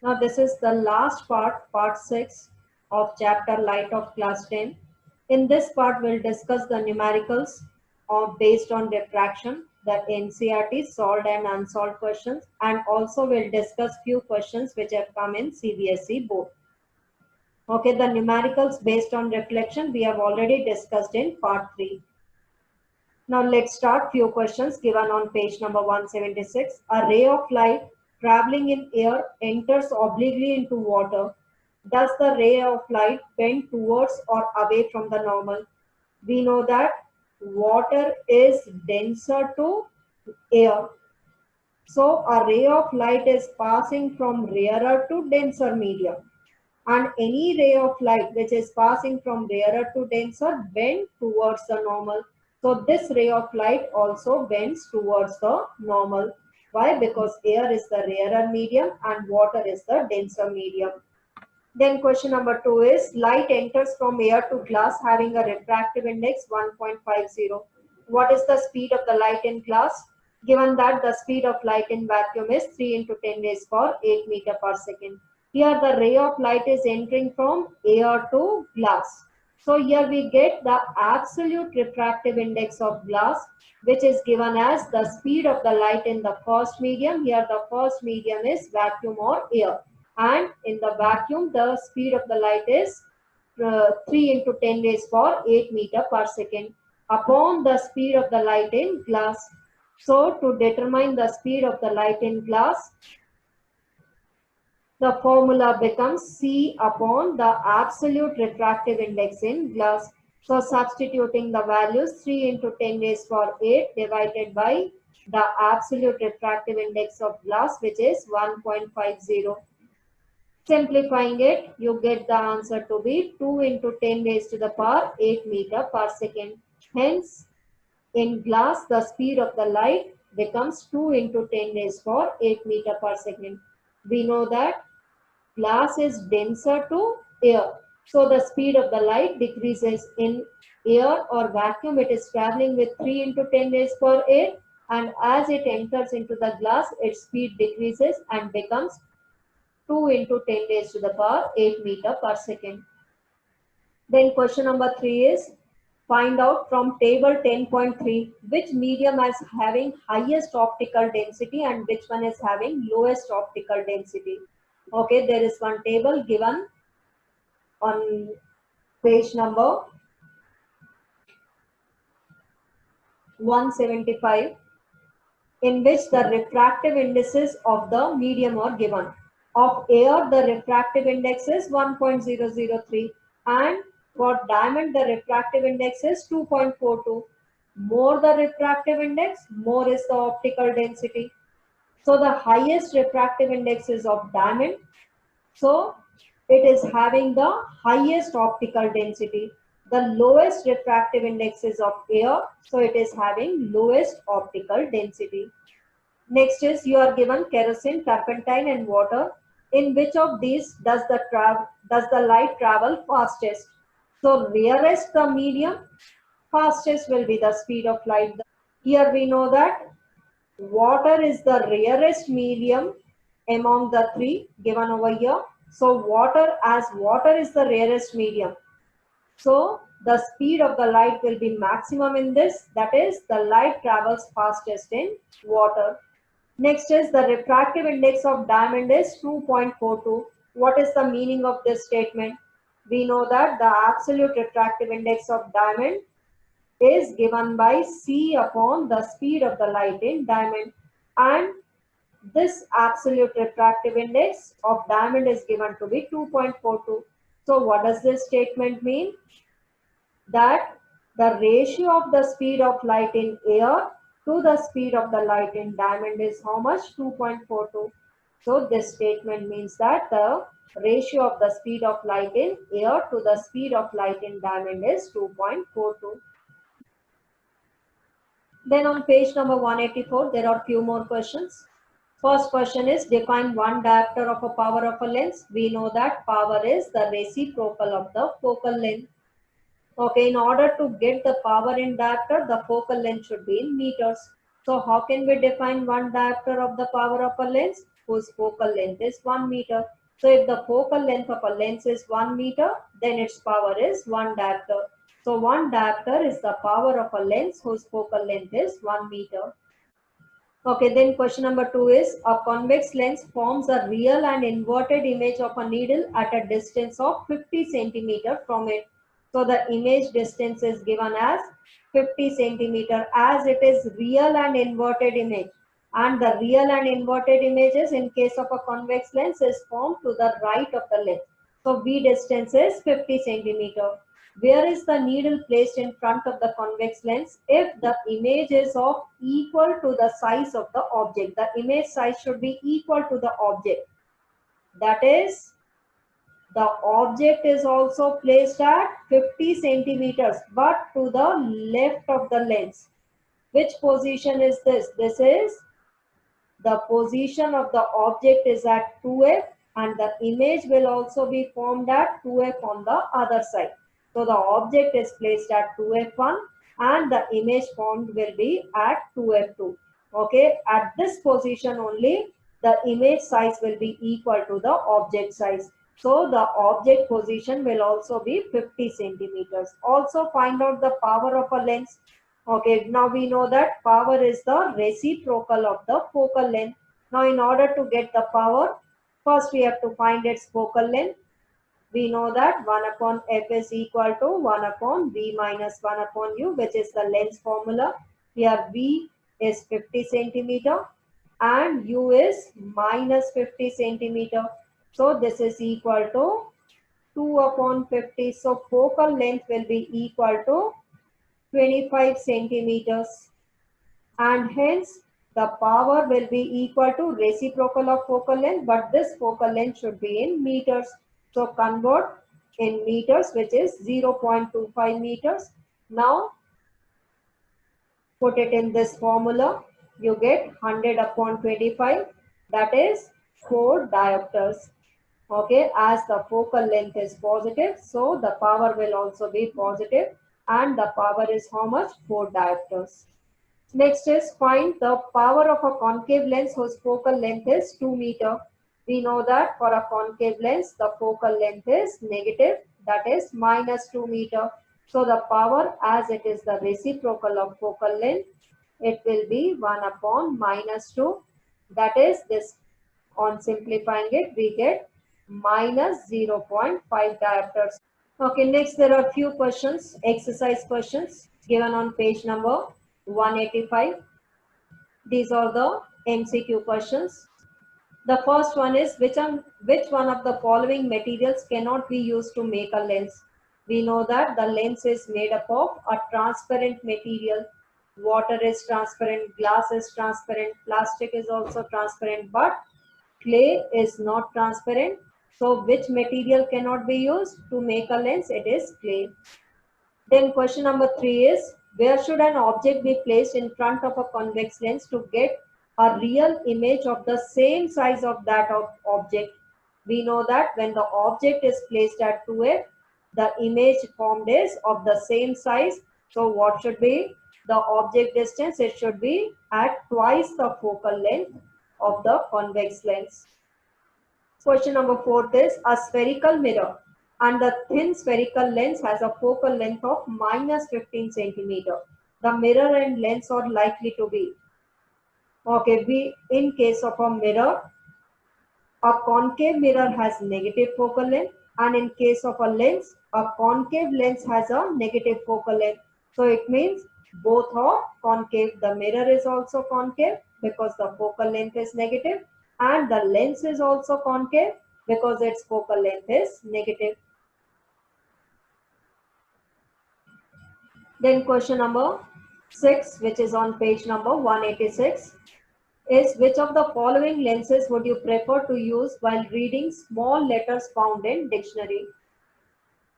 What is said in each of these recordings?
Now this is the last part, part 6 of chapter Light of class 10. In this part we'll discuss the numericals based on diffraction, the NCERT solved and unsolved questions, and also we'll discuss few questions which have come in CBSE board. Okay, the numericals based on reflection we have already discussed in part 3. Now let's start few questions given on page number 176. A ray of light traveling in air enters obliquely into water. Does the ray of light bend towards or away from the normal? We know that water is denser to air. So a ray of light is passing from rarer to denser medium. And any ray of light which is passing from rarer to denser bend towards the normal. So this ray of light also bends towards the normal. Why? Because air is the rarer medium and water is the denser medium. Then question number 2 is light enters from air to glass having a refractive index 1.50. What is the speed of the light in glass? Given that the speed of light in vacuum is 3 into 10 raised power 8 meter per second. Here the ray of light is entering from air to glass. So here we get the absolute refractive index of glass, which is given as the speed of the light in the first medium. Here the first medium is vacuum or air. And in the vacuum, the speed of the light is 3 into 10 raised power 8 meter per second upon the speed of the light in glass. So to determine the speed of the light in glass, the formula becomes C upon the absolute refractive index in glass. So substituting the values 3 into 10 raised power 8 divided by the absolute refractive index of glass, which is 1.50. Simplifying it, you get the answer to be 2 into 10 raised to the power 8 meter per second. Hence, in glass, the speed of the light becomes 2 into 10 raised power 8 meter per second. We know that glass is denser to air. So the speed of the light decreases. In air or vacuum, it is traveling with 3 into 10 raised power 8, and as it enters into the glass, its speed decreases and becomes 2 into 10 raised to the power 8 meter per second. Then question number 3 is find out from table 10.3 which medium is having highest optical density and which one is having lowest optical density. Okay, there is one table given on page number 175 in which the refractive indices of the medium are given. Of air, the refractive index is 1.003 and for diamond, the refractive index is 2.42. More the refractive index, more is the optical density. So the highest refractive index is of diamond. So it is having the highest optical density. The lowest refractive index is of air. So it is having lowest optical density. Next is you are given kerosene, turpentine and water. In which of these does the light travel fastest? So rarest the medium, fastest will be the speed of light. Here we know that water is the rarest medium among the three given over here. So water is the rarest medium. So the speed of the light will be maximum in this. That is the light travels fastest in water. Next is the refractive index of diamond is 2.42. What is the meaning of this statement? We know that the absolute refractive index of diamond is given by C upon the speed of the light in diamond, and this absolute refractive index of diamond is given to be 2.42. So what does this statement mean? That the ratio of the speed of light in air to the speed of the light in diamond is how much? 2.42. So this statement means that the ratio of the speed of light in air to the speed of light in diamond is 2.42. Then on page number 184, there are few more questions. First question is define one diopter of a power of a lens. We know that power is the reciprocal of the focal length. Okay, in order to get the power in diopter, the focal length should be in meters. So how can we define one diopter of the power of a lens? whose focal length is 1 meter. So if the focal length of a lens is 1 meter, then its power is 1 diopter. So 1 diopter is the power of a lens whose focal length is 1 meter. Okay, then question number 2 is a convex lens forms a real and inverted image of a needle at a distance of 50 centimeter from it. So the image distance is given as 50 centimeter as it is real and inverted image. And the real and inverted images in case of a convex lens is formed to the right of the lens. So V distance is 50 centimeter. Where is the needle placed in front of the convex lens? If the image is of equal to the size of the object, the image size should be equal to the object. That is, the object is also placed at 50 centimeters, but to the left of the lens. Which position is this? This is the position of the object is at 2f, and the image will also be formed at 2f on the other side. So the object is placed at 2f1 and the image formed will be at 2f2. Okay, at this position only the image size will be equal to the object size. So the object position will also be 50 centimeters. Also find out the power of a lens. Okay, now we know that power is the reciprocal of the focal length. Now in order to get the power, first we have to find its focal length. We know that 1 upon f is equal to 1 upon v minus 1 upon u, which is the length formula. Here v is 50 centimeter and u is minus 50 centimeter. So this is equal to 2 upon 50. So focal length will be equal to 25 centimeters, and hence the power will be equal to reciprocal of focal length, but this focal length should be in meters. So convert in meters, which is 0.25 meters. Now put it in this formula. You get 100 upon 25, that is 4 diopters. Okay, as the focal length is positive, so the power will also be positive, and the power is how much? 4 diopters. Next is find the power of a concave lens whose focal length is 2 meter. We know that for a concave lens, the focal length is negative, that is minus 2 meter. So the power, as it is the reciprocal of focal length, it will be 1 upon minus 2. That is this, on simplifying it, we get minus 0.5 diopters. Okay, next there are few questions, exercise questions given on page number 185. These are the MCQ questions. The first one is which one of the following materials cannot be used to make a lens? We know that the lens is made up of a transparent material. Water is transparent, glass is transparent, plastic is also transparent, but clay is not transparent. So which material cannot be used to make a lens? It is clay. Then question number 3 is where should an object be placed in front of a convex lens to get a real image of the same size of that object? We know that when the object is placed at 2f, the image formed is of the same size. So what should be the object distance? It should be at twice the focal length of the convex lens. Question number 4 is a spherical mirror and the thin spherical lens has a focal length of minus 15 centimeter. The mirror and lens are likely to be, okay, in case of a mirror, a concave mirror has negative focal length, and in case of a lens, a concave lens has a negative focal length. So it means both are concave. The mirror is also concave because the focal length is negative, and the lens is also concave because its focal length is negative. Then question number 6, which is on page number 186, is which of the following lenses would you prefer to use while reading small letters found in dictionary?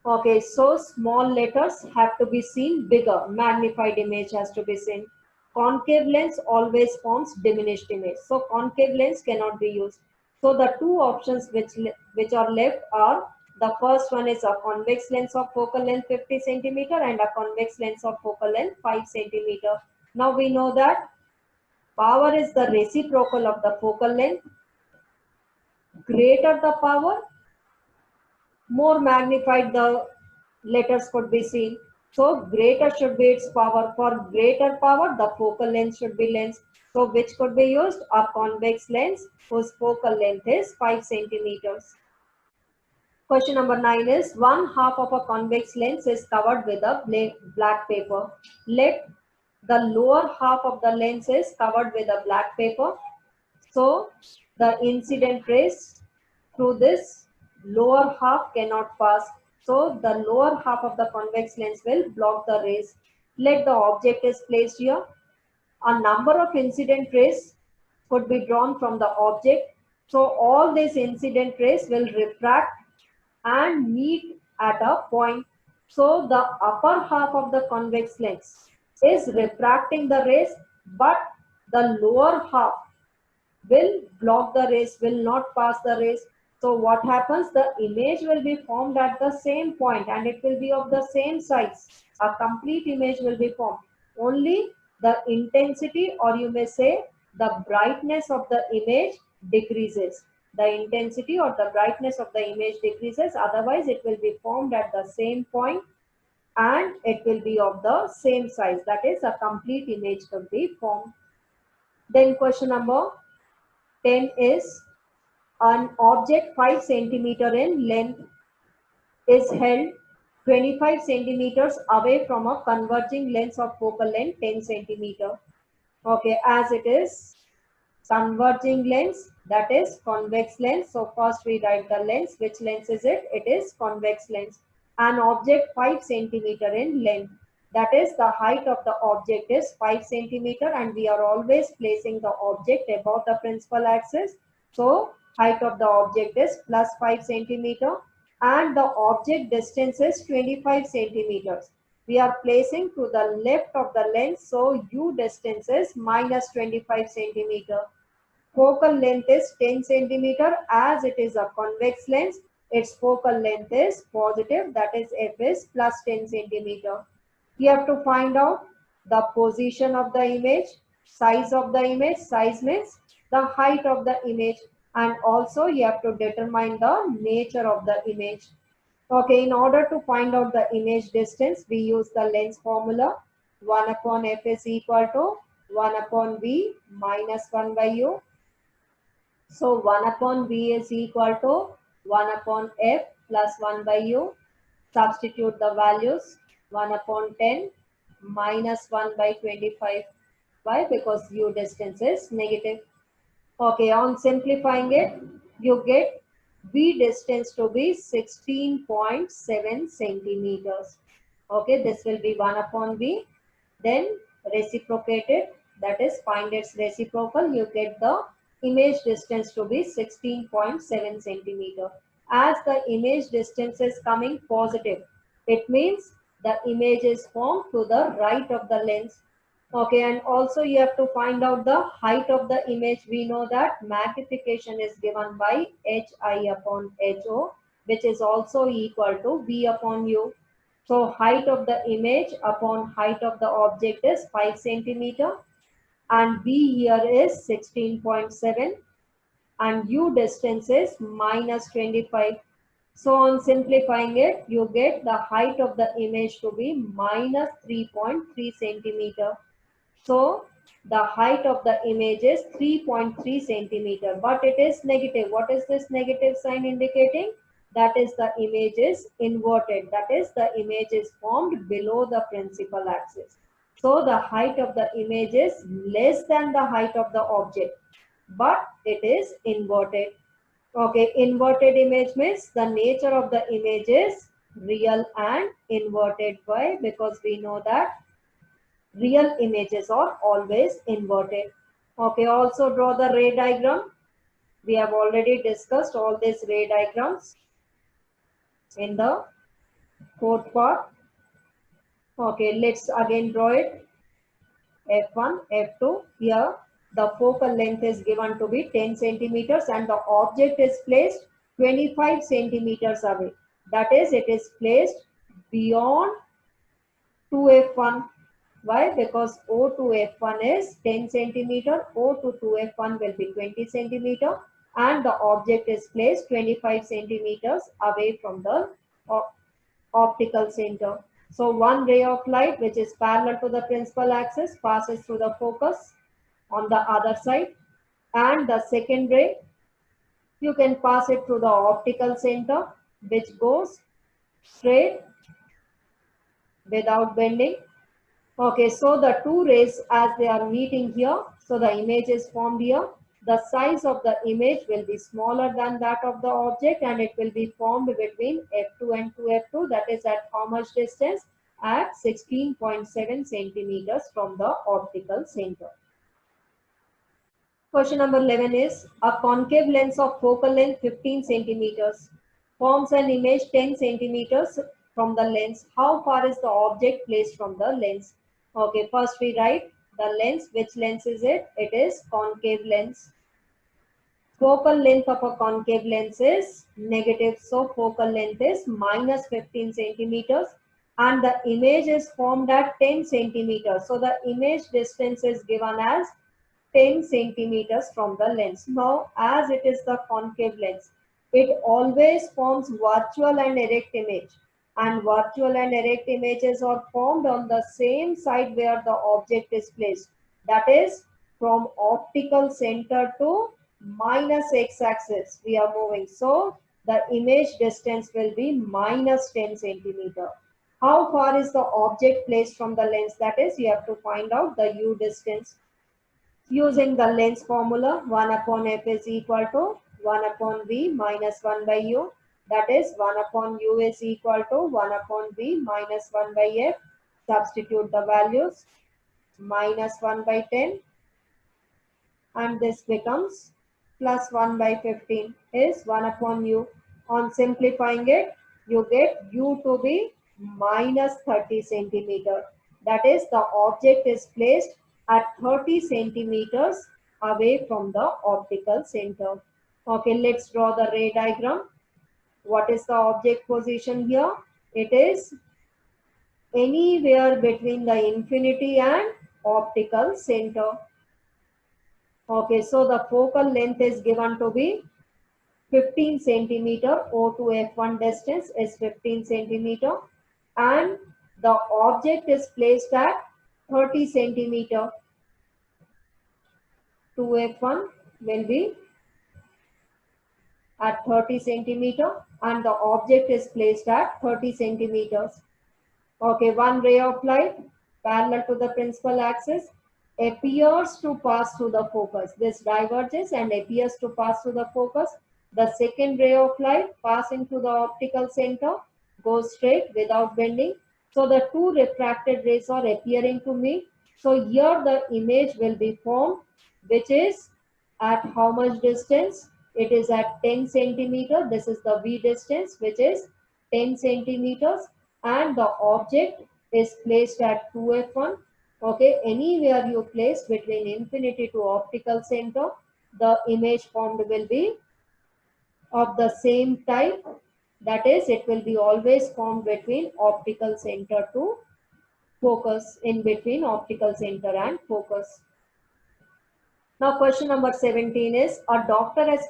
Okay, so small letters have to be seen bigger, magnified image has to be seen. Concave lens always forms diminished image. So concave lens cannot be used. So the two options which are left are, the first one is a convex lens of focal length 50 centimeter and a convex lens of focal length 5 centimeter. Now we know that power is the reciprocal of the focal length. greater the power, more magnified the letters could be seen. So greater should be its power. For greater power, the focal length should be lens. So which could be used? A convex lens whose focal length is 5 centimeters. Question number 9 is one half of a convex lens is covered with a black paper. Let the lower half of the lens is covered with a black paper. So the incident rays through this lower half cannot pass. So the lower half of the convex lens will block the rays. Let the object is placed here. A number of incident rays could be drawn from the object. So all these incident rays will refract and meet at a point. So the upper half of the convex lens is refracting the rays, but the lower half will block the rays, will not pass the rays. So what happens? The image will be formed at the same point and it will be of the same size. A complete image will be formed. Only the intensity, or you may say the brightness of the image decreases. The intensity or the brightness of the image decreases. Otherwise, it will be formed at the same point and it will be of the same size. That is, a complete image will be formed. Then question number 10 is an object 5 centimeter in length is held 25 centimeters away from a converging lens of focal length 10 centimeter. Okay, as it is converging lens, that is convex lens. So first we write the lens. Which lens is it? It is convex lens. An object 5 centimeter in length. That is, the height of the object is 5 centimeter and we are always placing the object above the principal axis. So height of the object is plus 5 centimeter and the object distance is 25 centimeters. We are placing to the left of the lens, so U distance is minus 25 centimeter. Focal length is 10 centimeter. As it is a convex lens, its focal length is positive, that is F is plus 10 centimeter. You have to find out the position of the image, size of the image. Size means the height of the image, and also you have to determine the nature of the image. Okay, in order to find out the image distance, we use the lens formula. 1 upon F is equal to 1 upon V minus 1 by U. So 1 upon V is equal to 1 upon F plus 1 by U. Substitute the values. 1 upon 10 minus 1 by 25. Why? Because U distance is negative. Okay, on simplifying it, you get V distance to be 16.7 centimeters. Okay, this will be 1 upon V. Then reciprocate it, that is find its reciprocal. You get the image distance to be 16.7 centimeter. As the image distance is coming positive, it means the image is formed to the right of the lens. Okay, and also you have to find out the height of the image. We know that magnification is given by Hi upon Ho, which is also equal to V upon U. So height of the image upon height of the object is 5 centimeter and V here is 16.7 and U distance is minus 25. So on simplifying it, you get the height of the image to be minus 3.3 centimeter. So the height of the image is 3.3 centimeter, but it is negative. What is this negative sign indicating? That is, the image is inverted. That is, the image is formed below the principal axis. So the height of the image is less than the height of the object, but it is inverted. Okay, inverted image means the nature of the image is real and inverted. Why? Because we know that real images are always inverted. Okay, also draw the ray diagram. We have already discussed all these ray diagrams in the fourth part. Okay, let's again draw it. F1, F2. Here the focal length is given to be 10 centimeters and the object is placed 25 centimeters away. That is, it is placed beyond 2F1. Why? Because O to F1 is 10 centimeter, O to 2F1 will be 20 centimeter and the object is placed 25 centimeters away from the optical center. So one ray of light which is parallel to the principal axis passes through the focus on the other side, and the second ray you can pass it through the optical center which goes straight without bending. Okay, so the two rays as they are meeting here, so the image is formed here. The size of the image will be smaller than that of the object and it will be formed between F2 and 2F2, that is at how much distance? At 16.7 centimeters from the optical center. Question number 11 is, a concave lens of focal length 15 centimeters forms an image 10 centimeters from the lens. How far is the object placed from the lens? Okay, first we write the lens. Which lens is it? It is concave lens. Focal length of a concave lens is negative. So focal length is minus 15 centimeters and the image is formed at 10 centimeters. So the image distance is given as 10 centimeters from the lens. Now, as it is the concave lens, it always forms virtual and erect image. And virtual and erect images are formed on the same side where the object is placed. That is, from optical center to minus x-axis, we are moving. So, the image distance will be minus 10 centimeter. How far is the object placed from the lens? That is, you have to find out the u distance. Using the lens formula, 1 upon f is equal to 1 upon v minus 1 by u. That is 1 upon u is equal to 1 upon v minus 1 by f. Substitute the values, minus 1 by 10 and this becomes plus 1 by 15 is 1 upon u. On simplifying it, you get u to be minus 30 centimeter. That is, the object is placed at 30 centimeters away from the optical center. Okay, let's draw the ray diagram. What is the object position here? It is anywhere between the infinity and optical center. Okay, so the focal length is given to be 15 centimeter. O to F1 distance is 15 centimeter and the object is placed at 30 centimeter. 2F1 will be at 30 centimeter and the object is placed at 30 centimeters. Okay, one ray of light parallel to the principal axis appears to pass through the focus. This diverges and appears to pass through the focus. The second ray of light passing through the optical center goes straight without bending. So the two refracted rays are appearing to meet. So here the image will be formed, which is at how much distance? It is at 10 centimeter. This is the V distance, which is 10 centimeters. And the object is placed at 2F1. Okay, anywhere you place between infinity to optical center, the image formed will be of the same type. That is, it will be always formed between optical center to focus, in between optical center and focus. Now question number 17 is, a doctor has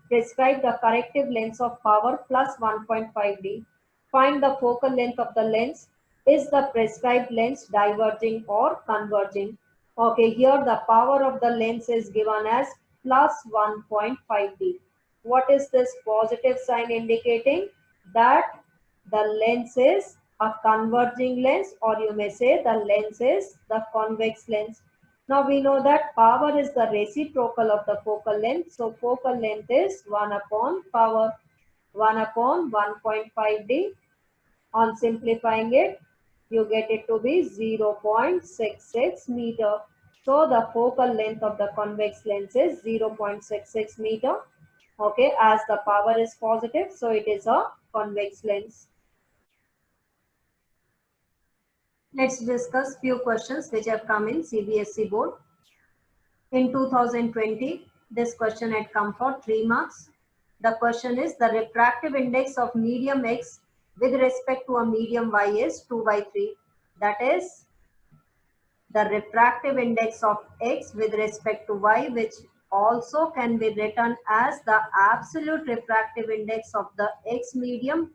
prescribed a corrective lens of power plus 1.5D. Find the focal length of the lens. Is the prescribed lens diverging or converging? Okay, here the power of the lens is given as plus 1.5D. What is this positive sign indicating? That the lens is a converging lens, or you may say the lens is the convex lens. Now we know that power is the reciprocal of the focal length. So focal length is 1 upon power, 1 upon 1.5D. On simplifying it, you get it to be 0.66 meter. So the focal length of the convex lens is 0.66 meter. Okay, as the power is positive, so it is a convex lens. Let's discuss few questions which have come in CBSE board. In 2020, this question had come for 3 marks. The question is, the refractive index of medium X with respect to a medium Y is 2 by 3. That is, the refractive index of X with respect to Y, which also can be written as the absolute refractive index of the X medium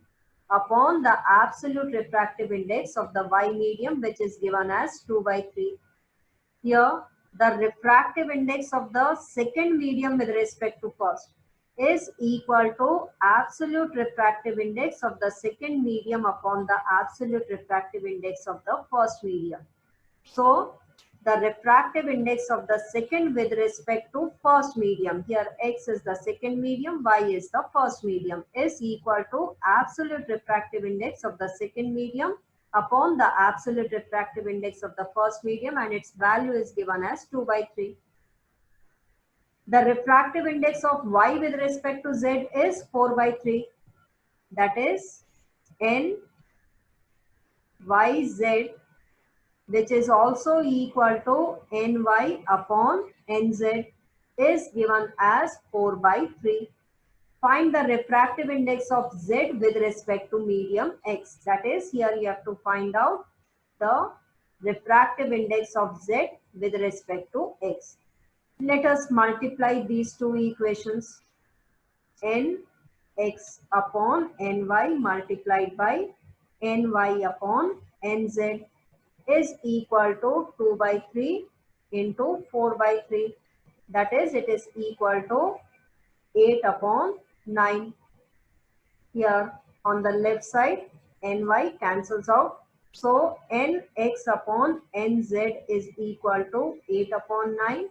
upon the absolute refractive index of the Y medium, which is given as 2 by 3. Here, the refractive index of the second medium with respect to first is equal to absolute refractive index of the second medium upon the absolute refractive index of the first medium. So, the refractive index of the second with respect to first medium, here X is the second medium, Y is the first medium, is equal to absolute refractive index of the second medium upon the absolute refractive index of the first medium, and its value is given as 2 by 3. The refractive index of Y with respect to Z is 4 by 3. That is N Y Z, which is also equal to Ny upon Nz, is given as 4 by 3. Find the refractive index of Z with respect to medium X. That is, here you have to find out the refractive index of Z with respect to X. Let us multiply these two equations. Nx upon Ny multiplied by Ny upon Nz is equal to 2 by 3 into 4 by 3. That is, it is equal to 8 upon 9. Here on the left side, Ny cancels out. So, Nx upon Nz is equal to 8 upon 9,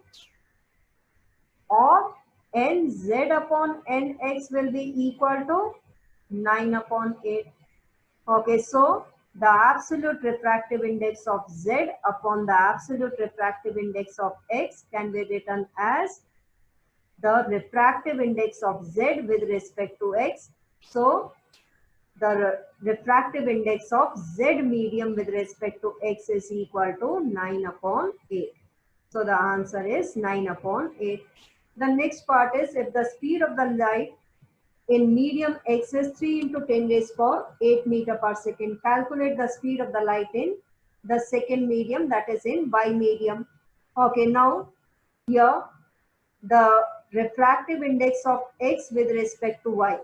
or Nz upon Nx will be equal to 9 upon 8. Okay, so the absolute refractive index of Z upon the absolute refractive index of X can be written as the refractive index of Z with respect to X. So the refractive index of Z medium with respect to X is equal to 9 upon 8. So the answer is 9 upon 8. The next part is, if the speed of the light in medium X is 3 into 10 raised power 8 meter per second. Calculate the speed of the light in the second medium, that is in Y medium. Okay, now here the refractive index of X with respect to Y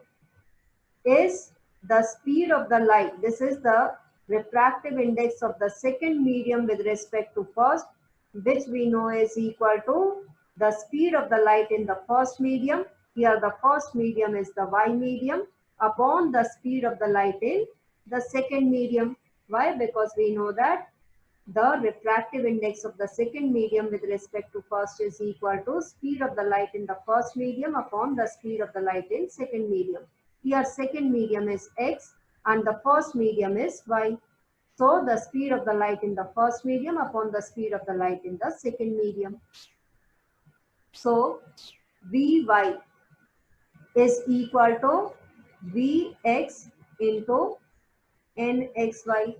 is the speed of the light. This is the refractive index of the second medium with respect to first, which we know is equal to the speed of the light in the first medium. Here the first medium is the Y medium upon the speed of the light in the second medium. Why? Because we know that the refractive index of the second medium with respect to first is equal to speed of the light in the first medium upon the speed of the light in second medium. Here second medium is X and the first medium is Y. So the speed of the light in the first medium upon the speed of the light in the second medium. So Vy is equal to Vx into Nxy.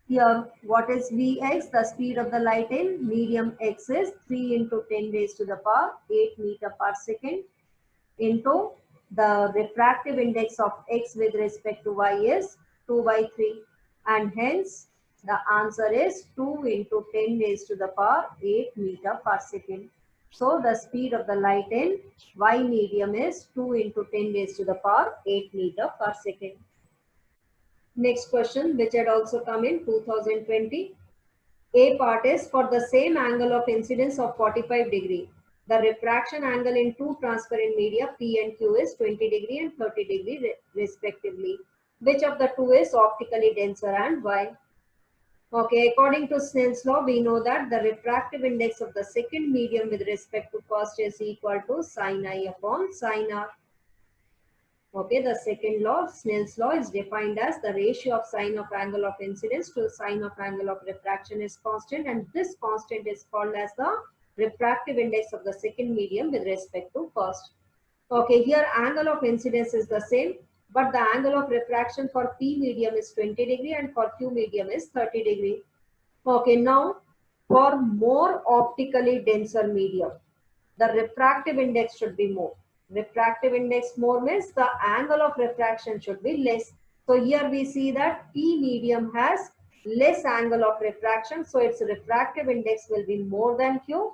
Here, what is Vx? The speed of the light in medium X is 3 into 10 raised to the power 8 meter per second into the refractive index of X with respect to Y is 2 by 3. And hence, the answer is 2 into 10 raised to the power 8 meter per second. So, the speed of the light in Y medium is 2 into 10 raised to the power 8 meter per second. Next question, which had also come in 2020. A part is, for the same angle of incidence of 45 degree, the refraction angle in two transparent media P and Q is 20 degree and 30 degree respectively. Which of the two is optically denser and why? Okay, according to Snell's law, we know that the refractive index of the second medium with respect to first is equal to sin I upon sin R. Okay, the second law, Snell's law, is defined as the ratio of sine of angle of incidence to sine of angle of refraction is constant, and this constant is called as the refractive index of the second medium with respect to first. Okay, here angle of incidence is the same, but the angle of refraction for P medium is 20 degree and for Q medium is 30 degree. Okay, now for more optically denser medium, the refractive index should be more. Refractive index more means the angle of refraction should be less. So here we see that P medium has less angle of refraction, so its refractive index will be more than Q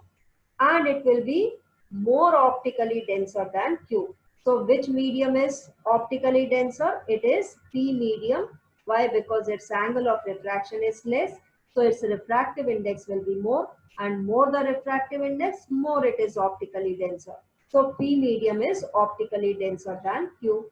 and it will be more optically denser than Q. So which medium is optically denser? It is P medium. Why? Because its angle of refraction is less. So its refractive index will be more, and more the refractive index, more it is optically denser. So P medium is optically denser than Q.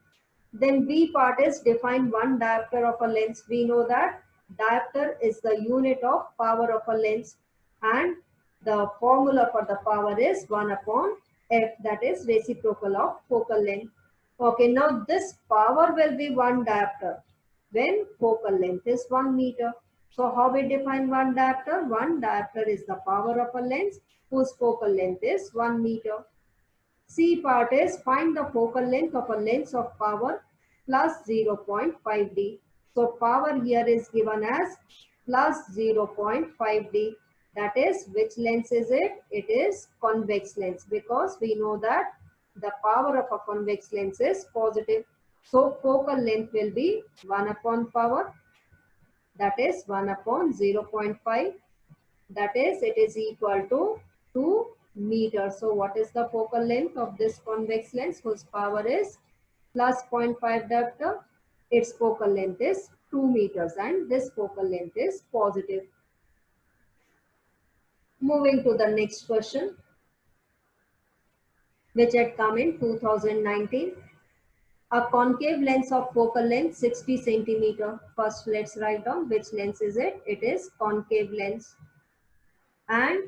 Then B part is define one diopter of a lens. We know that diopter is the unit of power of a lens, and the formula for the power is 1 upon f, that is reciprocal of focal length. Okay, now this power will be 1 diopter when focal length is 1 meter. So how we define one diopter? One diopter is the power of a lens whose focal length is 1 meter. C part is find the focal length of a lens of power plus 0.5 d. So power here is given as plus 0.5 d. That is, which lens is it? It is convex lens, because we know that the power of a convex lens is positive. So focal length will be 1 upon power, that is 1 upon 0.5. That is, it is equal to 2 meters. So what is the focal length of this convex lens whose power is plus 0.5 diopter? Its focal length is 2 meters, and this focal length is positive. Moving to the next question, which had come in 2019. A concave lens of focal length 60 centimeter. First, let's write down which lens is it. It is concave lens, and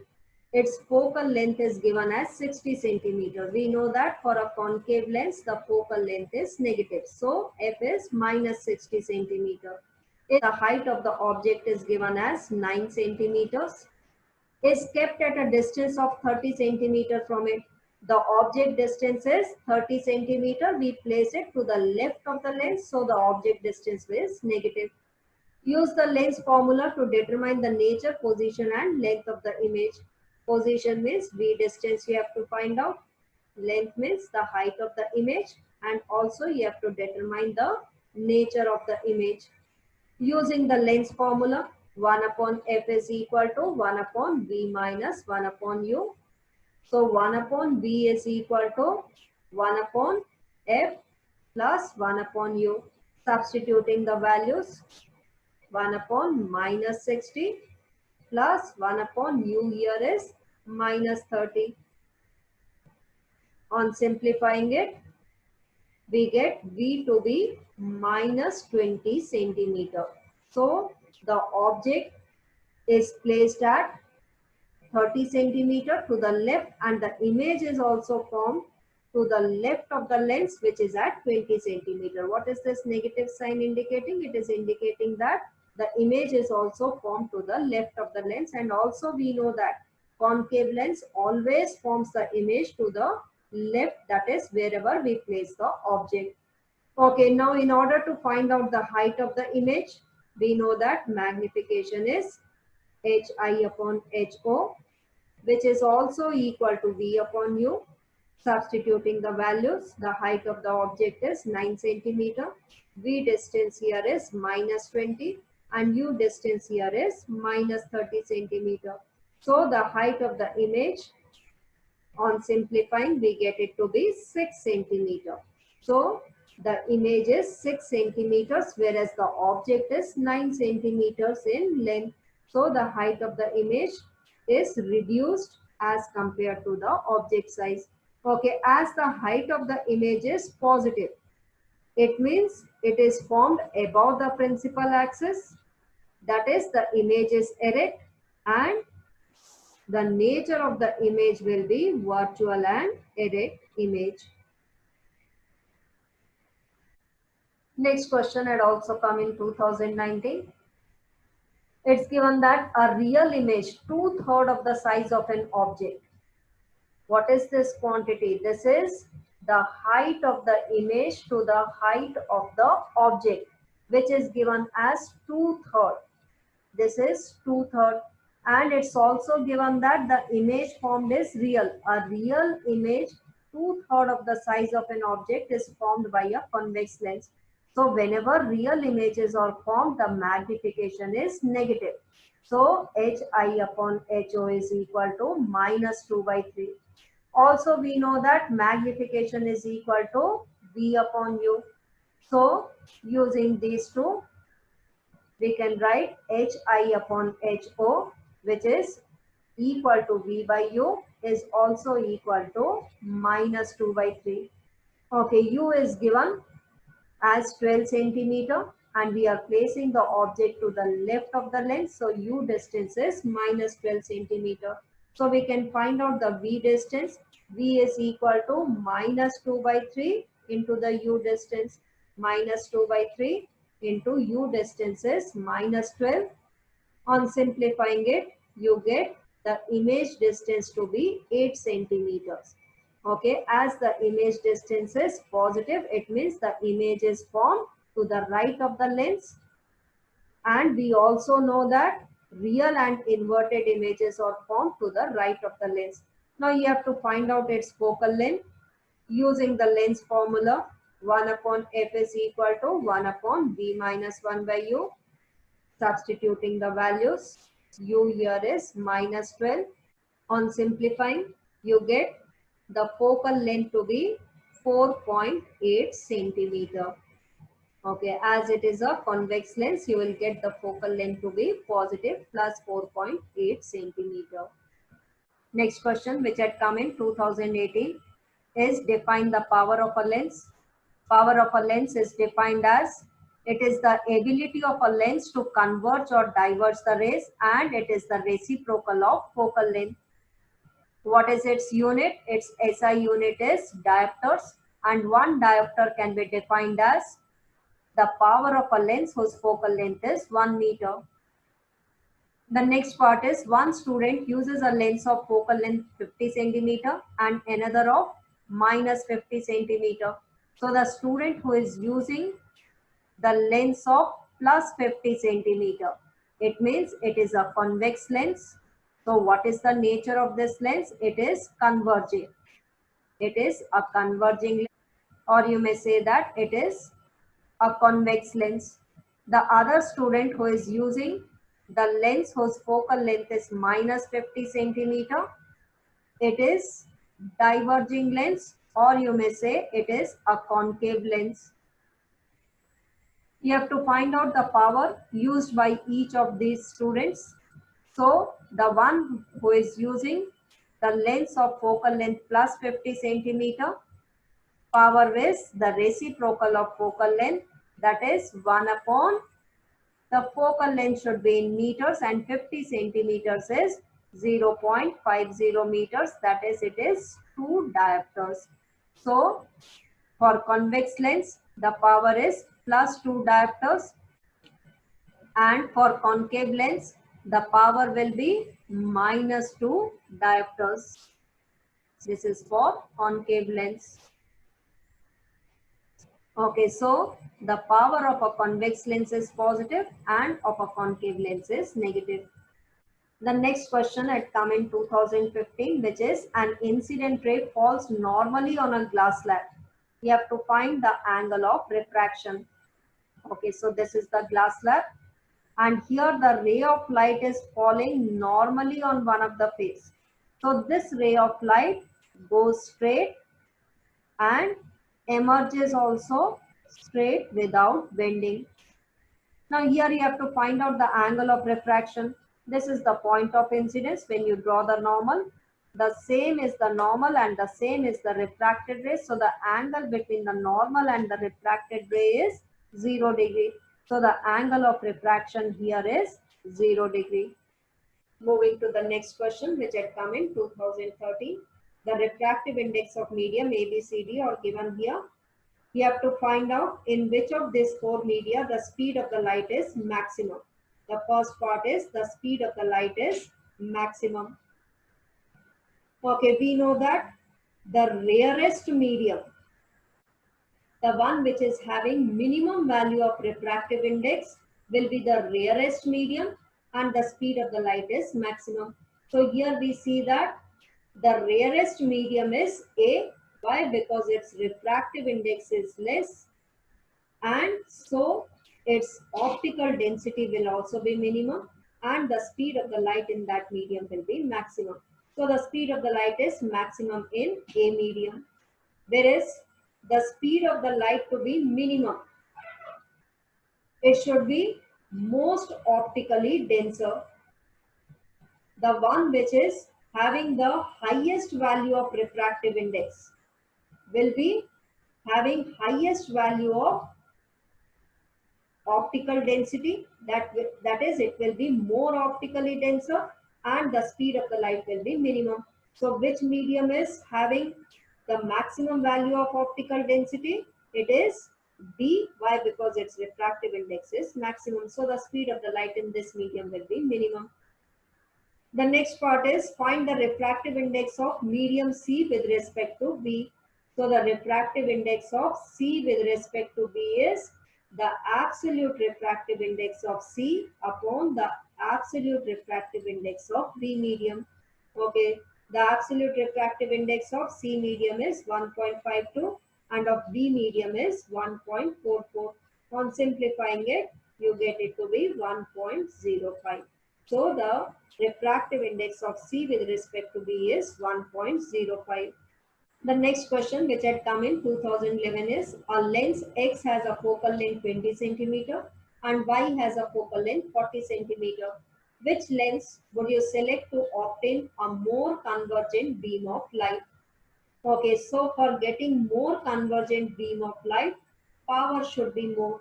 its focal length is given as 60 centimeter. We know that for a concave lens, the focal length is negative. So f is minus 60 centimeter. If the height of the object is given as 9 centimeters, is kept at a distance of 30 centimeter from it. The object distance is 30 centimeter. We place it to the left of the lens, so the object distance is negative. Use the lens formula to determine the nature, position and length of the image. Position means V distance you have to find out. Length means the height of the image, and also you have to determine the nature of the image. Using the lens formula, 1 upon f is equal to 1 upon v minus 1 upon u. So 1 upon v is equal to 1 upon f plus 1 upon u. Substituting the values, 1 upon minus 60 plus 1 upon u here is minus 30. On simplifying it, we get v to be minus 20 centimeter. So the object is placed at 30 centimeter to the left, and the image is also formed to the left of the lens, which is at 20 centimeter. What is this negative sign indicating? It is indicating that the image is also formed to the left of the lens, and also we know that concave lens always forms the image to the left, that is wherever we place the object. Okay, now in order to find out the height of the image, we know that magnification is hi upon ho, which is also equal to v upon u. Substituting the values, the height of the object is 9 centimeter, v distance here is minus 20, and u distance here is minus 30 centimeter. So the height of the image, on simplifying, we get it to be 6 centimeter. So the image is 6 centimeters, whereas the object is 9 centimeters in length. So the height of the image is reduced as compared to the object size. Okay, as the height of the image is positive, it means it is formed above the principal axis. That is, the image is erect, and the nature of the image will be virtual and erect image. Next question had also come in 2019. It's given that a real image 2/3 of the size of an object. What is this quantity? This is the height of the image to the height of the object, which is given as 2/3. This is 2/3. And it's also given that the image formed is real. A real image 2/3 of the size of an object is formed by a convex lens. So whenever real images are formed, the magnification is negative. So hi upon ho is equal to minus 2/3. Also, we know that magnification is equal to V upon U. So, using these two, we can write Hi upon Ho, which is equal to V by U, is also equal to minus 2 by 3. Okay, U is given as 12 centimeter and we are placing the object to the left of the lens. So U distance is minus 12 centimeter. So we can find out the V distance. V is equal to minus 2 by 3 into the U distance. Minus 2 by 3 into U distance is minus 12. On simplifying it, you get the image distance to be 8 centimeters. Okay, as the image distance is positive, it means the image is formed to the right of the lens. And we also know that real and inverted images are formed to the right of the lens. Now you have to find out its focal length using the lens formula. 1 upon f is equal to 1 upon v minus 1 by u. Substituting the values, u here is minus 12. On simplifying, you get the focal length to be 4.8 centimeter. Okay, as it is a convex lens, you will get the focal length to be positive plus 4.8 centimeter. Next question, which had come in 2018, is define the power of a lens. Power of a lens is defined as it is the ability of a lens to converge or diverge the rays, and it is the reciprocal of focal length. What is its unit? Its SI unit is diopters, and one diopter can be defined as the power of a lens whose focal length is 1 meter. The next part is one student uses a lens of focal length 50 centimeter and another of minus 50 centimeter. So the student who is using the lens of plus 50 centimeter, it means it is a convex lens. So what is the nature of this lens? It is converging. It is a converging lens, or you may say that it is a convex lens. The other student who is using the lens whose focal length is minus 50 centimeter, it is diverging lens, or you may say it is a concave lens. You have to find out the power used by each of these students. So the one who is using the lens of focal length plus 50 centimeter, power is the reciprocal of focal length, that is 1 upon the focal length should be in meters, and 50 centimeters is 0.50 meters, that is it is 2 diopters. So for convex lens the power is plus 2 diopters, and for concave lens the power will be minus 2 diopters. This is for concave lens. Okay, so the power of a convex lens is positive and of a concave lens is negative. The next question had come in 2015, which is an incident ray falls normally on a glass slab. You have to find the angle of refraction. Okay, so this is the glass slab, and here the ray of light is falling normally on one of the face. So this ray of light goes straight and emerges also straight without bending. Now here you have to find out the angle of refraction. This is the point of incidence when you draw the normal. The same is the normal and the same is the refracted ray. So the angle between the normal and the refracted ray is 0 degree. So the angle of refraction here is 0 degree. Moving to the next question, which had come in 2013. The refractive index of medium ABCD are given here. You have to find out in which of these four media the speed of the light is maximum. The first part is the speed of the light is maximum. Okay, we know that the rarest medium, the one which is having minimum value of refractive index, will be the rarest medium, and the speed of the light is maximum. So here we see that the rarest medium is A. Why? Because its refractive index is less, and so its optical density will also be minimum, and the speed of the light in that medium will be maximum. So the speed of the light is maximum in A medium. Whereas the speed of the light to be minimum, it should be most optically denser. The one which is having the highest value of refractive index will be having highest value of optical density. That is, it will be more optically denser and the speed of the light will be minimum. So which medium is having the maximum value of optical density? It is D. Why? Because its refractive index is maximum. So the speed of the light in this medium will be minimum. The next part is find the refractive index of medium C with respect to B. So the refractive index of C with respect to B is the absolute refractive index of C upon the absolute refractive index of B medium. Okay, the absolute refractive index of C medium is 1.52 and of B medium is 1.44. On simplifying it, you get it to be 1.05. So the refractive index of C with respect to B is 1.05. The next question which had come in 2011 is a lens X has a focal length 20 centimeter and Y has a focal length 40 centimeter. Which lens would you select to obtain a more convergent beam of light? Okay, so for getting more convergent beam of light, power should be more.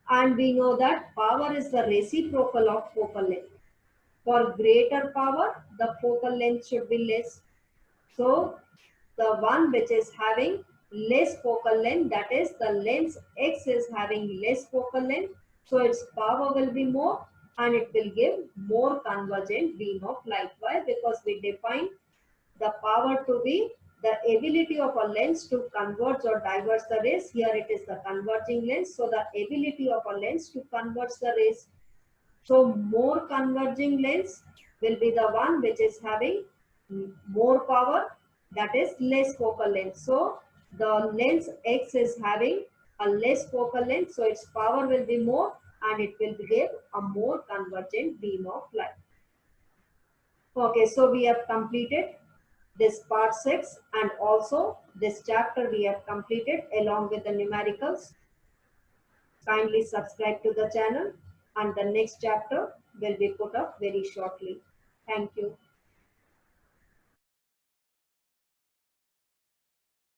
And we know that power is the reciprocal of focal length. For greater power, the focal length should be less. So the one which is having less focal length, that is the lens X is having less focal length, so its power will be more and it will give more convergent beam of light. Why? Because we define the power to be the ability of a lens to converge or diverge the rays. Here it is the converging lens. So the ability of a lens to converge the rays. So more converging lens will be the one which is having more power, that is less focal length. So the lens X is having a less focal length, so its power will be more and it will give a more convergent beam of light. Okay, so we have completed this part 6 and also this chapter we have completed along with the numericals. Kindly subscribe to the channel and the next chapter will be put up very shortly. Thank you.